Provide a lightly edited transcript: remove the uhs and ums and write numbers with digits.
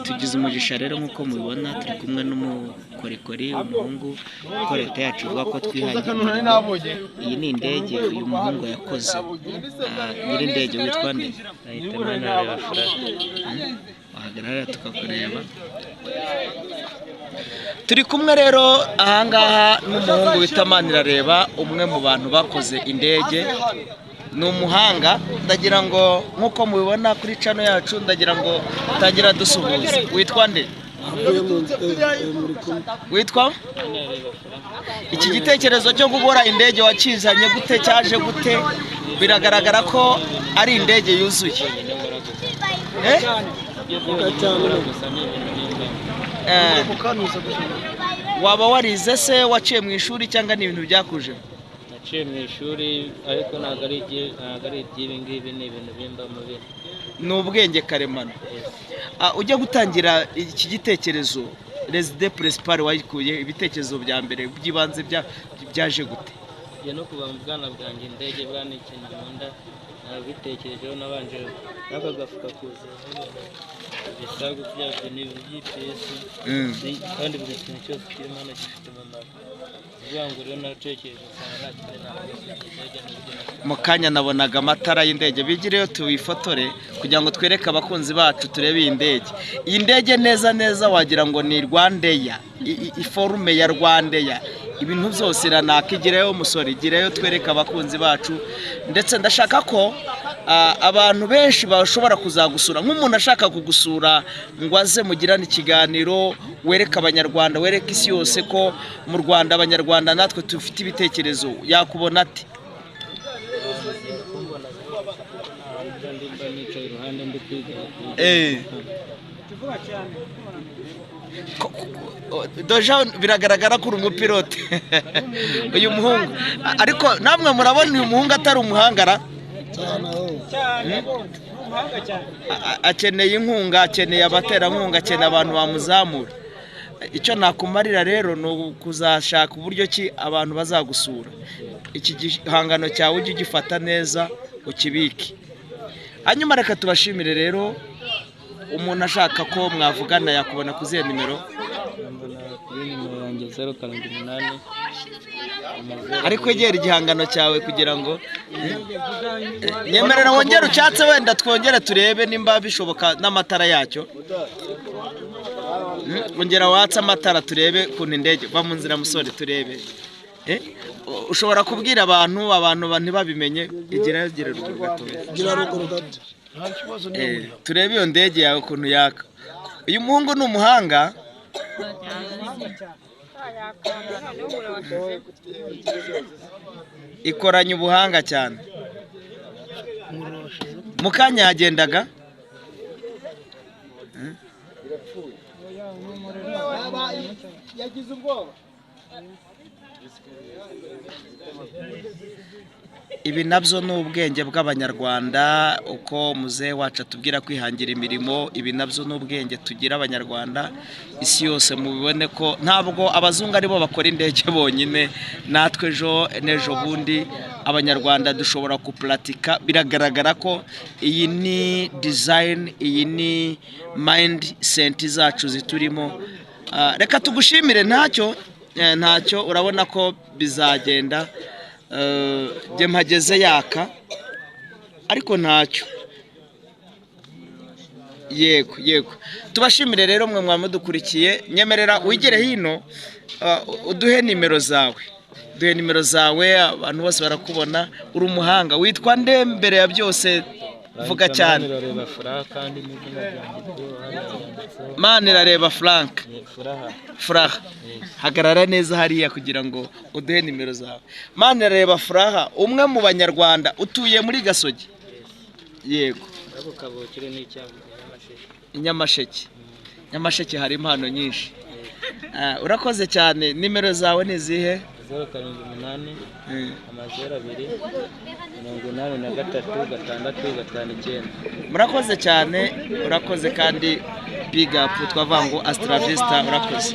tugize umugisha rero nk'uko mubibona turi kumwe n'umukorikori umuhungu ko leta yacu ivuga ko twihangira. Iyi ni indege uyu muhungu yakoze. Nyiri indege witwa nde? Manirareba Frank. Wahagarara tukakureba. Turi kumwe rero ahangaha n'umuhungu wita Manirareba, umwe mu bantu bakoze indege. Ni umuhanga, ndagira ngo nk'uko mubibona kuri channel yacu, ndagira ngo tangira dusuhuza. Witwa nde? Witwa? Iki gitekerezo cyo gukora indege wakizanye gute, cyaje gute? Biragaragara ko ari indege yuzuye. Waba warize se, waciye mu ishuri cyangwa ni ibintu byakuje? Naciye mu ishuri ariko ntabwo ari iby'ibi ngibi, ni ibintu bimba mu bindi. Ni ubwenge karemano. Ujya gutangira iki gitekerezo Reside Principal wayikuye, ibitekerezo bya mbere by'ibanze byaje gute? Ye no kuva mu bwana bwanjye indege bwana ikintu nkunda, nabitekerejeho nabanje nakagafuka kuza ibisago byabyo ni by'ipesi kandi buri kintu cyose kirimo hano gifite umumaro. Mu kanya nabonaga amatara y'indege, bigireyo tuwifotore kugira ngo twereke abakunzi bacu turebe iyi ndege. Iyi ndege neza neza wagira ngo ni Rwandeya, iforume ya Rwandeya, ibintu byose iranakigireyo musore, igireyo twereke abakunzi bacu. Ndetse ndashaka ko abantu benshi bashobora kuzagusura, nk'umuntu ashaka kugusura ngo aze mugirane ikiganiro, wereka abanyarwanda, wereka isi yose ko mu Rwanda abanyarwanda natwe tufite ibitekerezo, yakubona ati? Doja biragaragara ko uri umupilote uyu muhungu, ariko namwe murabona uyu muhungu atari umuhangara akeneye inkunga, akeneye abaterankunga, akeneye abantu bamuzamura. Icyo nakumarira rero ni ukuzashaka uburyo ki abantu bazagusura. Iki gihangano cyawe ujye ugifata neza ukibike. Hanyuma reka tubashimire rero. Umuntu ashaka ko mwavugana yakubona ku zihe nimero? Nimero yanjye 078. Ariko egera igihangano cyawe kugira ngo nyemerera wongere ucyatse, wenda twongere turebe nimba bishoboka n'amatara yacyo. Ongera watsa amatara turebe kuntu indege va mu nzira musore turebe. Ushobora kubwira abantu ntibabimenye, igira ruguru gato. Turebe iyo ndege yawe kuntu yaka. Uyu muhungu ni umuhanga. Ikoranye ubuhanga cyane. Mukanya yagendaga yagize ubwoba. Ibi nabyo ni ubwenge bw'abanyarwanda, uko muzehe wacu atubwira kwihangira imirimo. Ibi nabyo ni ubwenge tugira abanyarwanda, isi yose mubibone ko ntabwo abazungu aribo bakora indege bonyine, natwe n'ejo bundi abanyarwanda dushobora kupuratika. Biragaragara ko iyi ni design, iyi ni mindset zacu ziturimo. Reka tugushimire, ntacyo urabona ko bizagenda. Jye mpageze yaka ariko ntacyo. Yego tubashimire rero mwe mwamudukurikiye. Nyemerera wigere hino uduhe nimero zawe, abantu bose barakubona. Uri umuhanga. Witwa nde mbere ya byose? Vuga cyane. Manirareba Frank. Furaha. Hagarara neza hariya kugira ngo uduhe nimero zawe. Manirareba Furaha, umwe mu banyarwanda utuye muri Gasogi. Yego. Nyamasheke. Nyamasheke hari impano nyinshi. Urakoze cyane. Nimero zawe ni zihe? 078 2 83 Murakoze cyane, urakoze kandi big up twavango Astra Vista, urakoze.